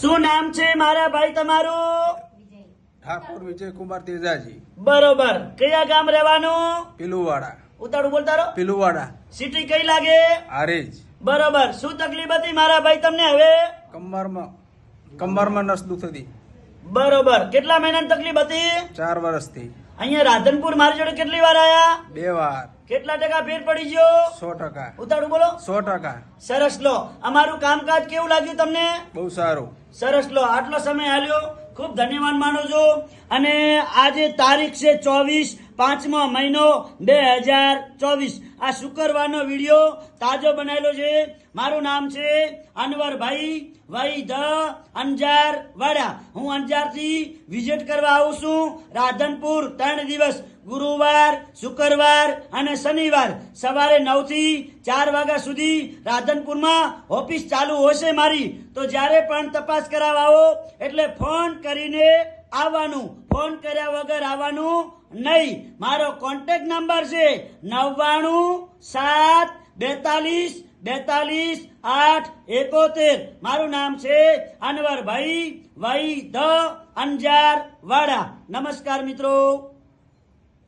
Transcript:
શું નામ છે મારા ભાઈ તમારું? ઠાકોર વિજય કુમાર તેજાજી, બરોબર. કયા ગામ રહેવાનું? પીલુવાડા. ઉતાળું બોલતા રહો. પીલુવાડા સિટી કઈ લાગે? આરેજ. બરોબર. શું તકલીફ હતી મારા ભાઈ તમને હવે? કમરમાં નસ દુખતી બરોબર. કેટલા મહિનાની તકલીફ હતી? 4 વર્ષથી. અહીંયા રાધનપુર મારી જોડે કેટલી વાર આયા? 2 વાર. કેટલા ટકા ફેર પડી ગયો? 100%. ઉતાળું બોલો. 100%. સરસ. લો, અમારું કામકાજ કેવું લાગ્યું તમને? બહુ સારું. સરસ. લો, આટલો સમય આલ્યો, ખૂબ ધન્યવાદ માનું છું. અને આજે તારીખ છે 24/5મો મહિનો 2024. આ શુક્રવારનો વિડીયો તાજો બનાવેલો છે. મારું નામ છે અનવરભાઈ વૈ ધ અંજાર વાડા. હું અંજારથી વિઝિટ કરવા આવું છું રાધનપુર 3 દિવસ, ગુરુવાર, શુક્રવાર અને શનિવાર સવારે 9 થી 4 વાગ્યા સુધી રાધનપુરમાં ઓફિસ ચાલુ હશે મારી. તો જ્યારે પણ તપાસ કરાવવા આવો એટલે ફોન કરીને આવવાનું, ફોન કર્યા વગર આવવાનું નહીં. મારો કોન્ટેક્ટ નંબર છે 9972424871. મારું નામ છે અનવરભાઈ વૈ ધ અંજાર વાડા. નમસ્કાર મિત્રો.